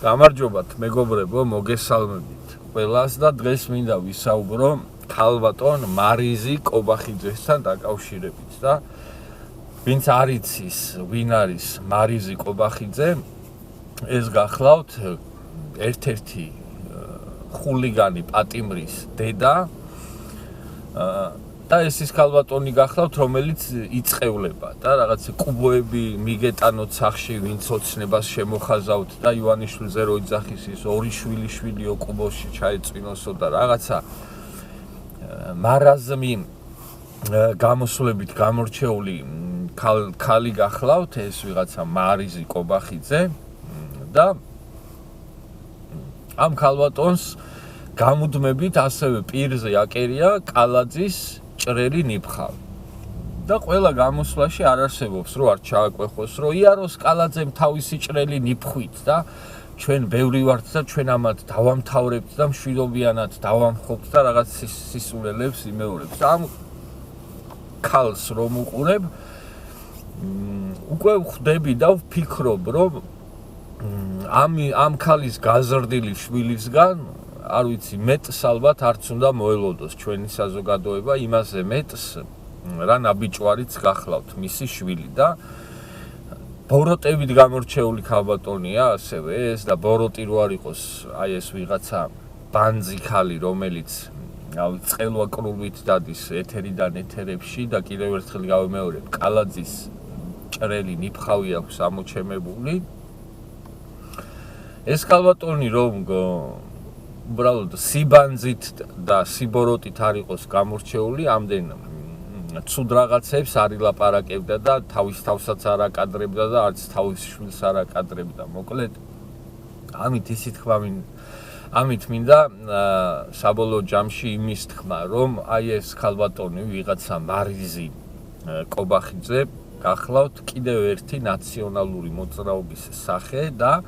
გამარჯობათ მეგობრებო, მოგესალმებით ყველას და დღეს მინდა ვისაუბრო ქალბატონ მარიზი კობახიძესთან დაკავშირებით და ვინც არ იცის, ვინ არის მარიზი კობახიძე, ეს გახლავთ ერთ-ერთი ხულიგანი პატიმრის დედა და ეს ის ქალბატონი გახლავთ, რომელიც იწევლება და რაღაც კუბოები მიგეტანოთ სახში, ვინც ოცნებას შემოხაზავთ და ივანიშვილზე რო იძახის ის ორი შვილიშვილიო კუბოში ჩაეწვინოსო და რაღაცა მარაზმი გამოსვლებით გამორჩეული ქალი გახლავთ, ეს ვიღაცა მარიზი კობახიძე და ამ ქალბატონს გამუდმებით ასევე პირზე აკერია კალაძის ჭრელი ნიფხავი. და ყველა გამოსვლაში არ არსებობს, რომ არ ჩააკვეხოს, რომ იაროს კალაძემ თავისი ჭრელი ნიფხვით და ჩვენ ბევრი ვართ და ჩვენ ამათ დავამთავრებთ და მშვიდობიანად დავამხობთ და რაღაც სისულელებს იმეორებს. ამ ქალს რომ უყურებ, უკვე ხვდები და ვფიქრობ, რომ ამ ქალის გაზრდილი შვილისგან არ ვიცი, მეტს ალბათ არც უნდა მოელოდოს ჩვენი საზოგადოება, იმაზე მეტს რა ნაბიჯვარიც გახლავთ მისი შვილი და ბოროტებით გამორჩეული ქალბატონია ასევე ეს და ბოროტი რო არ იყოს, აი ეს ვიღაცა ბანძი ქალი, რომელიც წყელვაკრულვით დადის ეთერიდან ეთერებში და კიდევ ერთხელ გავიმეორებ, კალაძის ჭრელი ნიფხავი აქვს ამოჩემებული. ეს ქალბატონი რომ უბრალოდ სიბანძით და სიბოროტით არ იყოს გამორჩეული, ამდენ ცუდ რაღაცებს არ ილაპარაკებდა და თავის თავსაც არ აკადრებდა და არც თავის შვილს არ აკადრებდა. მოკლედ, ამით მინდა საბოლოო ჯამში იმის თქმა, რომ აი ეს ქალბატონი ვიღაცა მარიზი კობახიძე გახლავთ კიდევ ერთი ნაციონალური მოძრაობის სახე და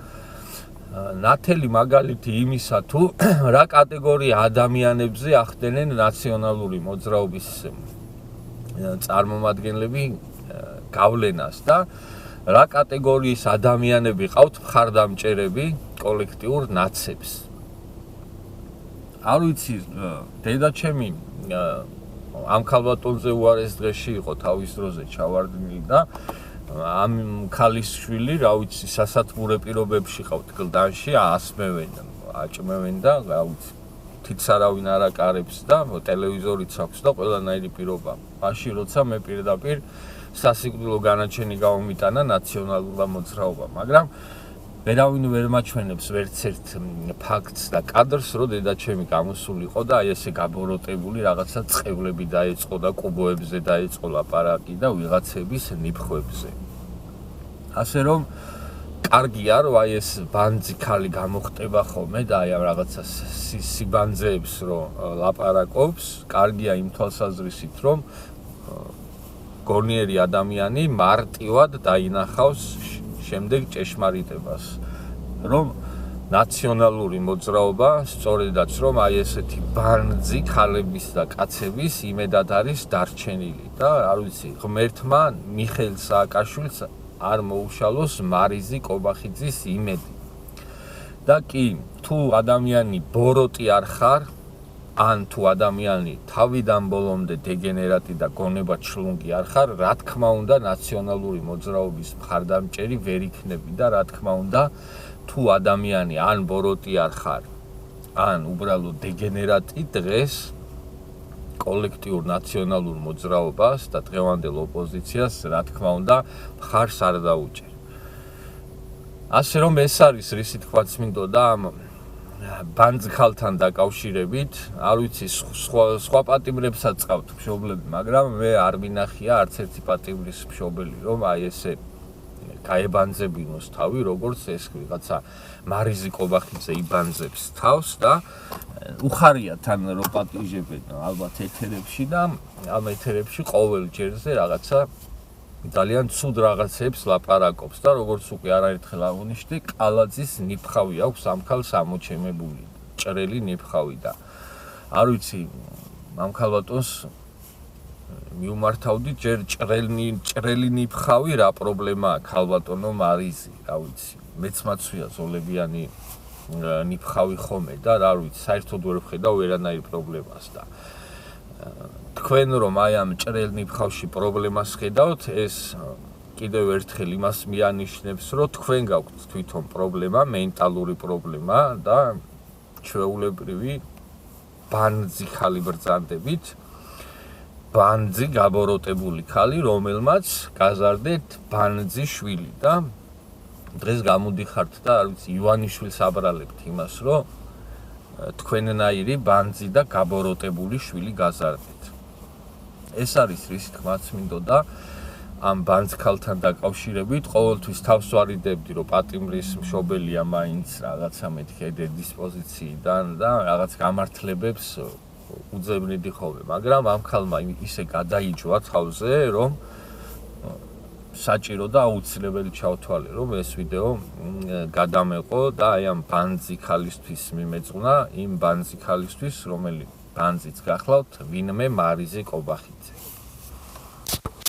ნათელი მაგალითი იმისა, თუ რა კატეგორია ადამიანებზე ახდენენ ნაციონალური მოძრაობის წარმომადგენლები გავლენას და რა კატეგორიის ადამიანები ყავთ მხარდამჭერები კოლექტიურ ნაცებს. არ ვიცი, დედაჩემი ამ ქალბატონზე უარეს დღეში იყო თავის დროზე ჩავარდნილი და ამ ქალის შვილი, რა ვიცი, სასათბურე პირობებში ყავთ გლდანში, ასმევენ, აჭმევენ და რა ვიცი, თითს არავინ არ აკარებს და ტელევიზორიც აქვს და ყველანაირი პირობა. მაშინ როცა მე პირდაპირ სასიკვდილო განაჩენი გამომიტანა ნაციონალურმა მოძრაობამ, მაგრამ ვერავინ ვერ მაჩვენებს ვერცერთ ფაქტს და კადრს, რომ დედაჩემი გამოსულიყო და აი ესე გაბოროტებული რაღაცა წყევლები დაეწყო და კუბოებზე დაეწყო ლაპარაკი და ვიღაცების ნიფხვებზე. ასე რომ კარგია, რომ აი ეს ბანძი ქალი გამოხტება ხოლმე და აი ამ რაღაცა სიბანძეებს რომ ლაპარაკობს, კარგია იმ თვალსაზრისით, რომ გონიერი ადამიანი მარტივად დაინახავს შემდეგ ჭეშმარიტებას, რომ ნაციონალური მოძრაობა, სწორედაც რომ აი ესეთი ბანძი ქალების და კაცების იმედად არის დარჩენილი და არ ვიცი, ღმერთმა მიხეილ სააკაშვილს არ მოუშალოს მარიზი კობახიძის იმედი. და კი, თუ ადამიანი ბოროტი არ ხარ, ან თუ ადამიანი თავიდან ბოლომდე დეგენერატი და გონება ჩლუნგი არ ხარ, რა თქმა უნდა ნაციონალური მოძრაობის მხარდამჭერი ვერ იქნები და რა თქმა უნდა თუ ადამიანი ან ბოროტი არ ხარ, ან უბრალოდ დეგენერატი დღეს კოლექტიურ ნაციონალურ მოძრაობას და დღევანდელ ოპოზიციას რა თქმა უნდა მხარს არ დაუჭერ. ასე რომ ეს არის რისი თქვაც მინდოდა ამ ბანძ ქალთან დაკავშირებით, არ ვიცი, სხვა პატიმრებსაც ყავთ მშობლები, მაგრამ მე არ მინახია არც ერთი პატიმრის მშობელი, რომ აი ესე გაებანძებინოს თავი, როგორც ეს ვიღაცა მარიზი კობახიძე იბანძებს თავს და უხარია თან რომ პატიჟებენ ალბათ ეთერებში და ამ ეთერებში ყოველ ჯერზე რაღაცა ძალიან ცუდ რაღაცებს ლაპარაკობს და როგორც უკვე არაერთხელ აღნიშნე, კალაძის ნიფხავი აქვს ამ ქალს ამოჩემებული, ჭრელი ნიფხავი და არ ვიცი, ამ ქალბატონს მიუმართავდით ჯერ ჭრელი ნიფხავი რა პრობლემაა ქალბატონო მარიზი, რა ვიცი. მეც მაცვია ზოლებიანი ნიფხავი ხომე და რა ვიცი, საერთოდ ვერ ვხედავ ვერანაირ პრობლემას და თქვენ რომ აი ამ ჭრელ ნიფხავში პრობლემას ხედავთ, ეს კიდევ ერთხელ იმას მიანიშნებს, რომ თქვენ გაქვთ თვითონ პრობლემა, მენტალური პრობლემა და ჩვეულებრივი ბანძი ხალი ბრძანდებით. ბანძი გაბოროტებული ხალი, რომელმაც გაზარდეთ ბანძი შვილი და დღეს გამოდიხართ და არ ვიცი ივანიშვილს აბრალებთ იმას, რომ თქვენნაირი ბანძი და გაბოროტებული შვილი გაზარდეთ. ეს არის რის თქმაც მინდოდა ამ ბანძ ქალთან დაკავშირებით ყოველთვის თავს ვარიდებდი, რომ პატიმრის მშობელია მაინც რაღაცა მეთქე დისპოზიციიდან და რაღაც გამართლებებს უძებნიდი ხოლმე, მაგრამ ამ ქალმა ისე გადაიჯვა თავზე, რომ საჭირო და აუცილებელი ჩავთვალე, რომ ეს ვიდეო გადამეყო და აი ამ ბანძი ქალისთვის მიმეწუნა, იმ ბანძი ქალისთვის, რომელიც ბანძიც გახლავთ, ვინმე მარიზი კობახიძე.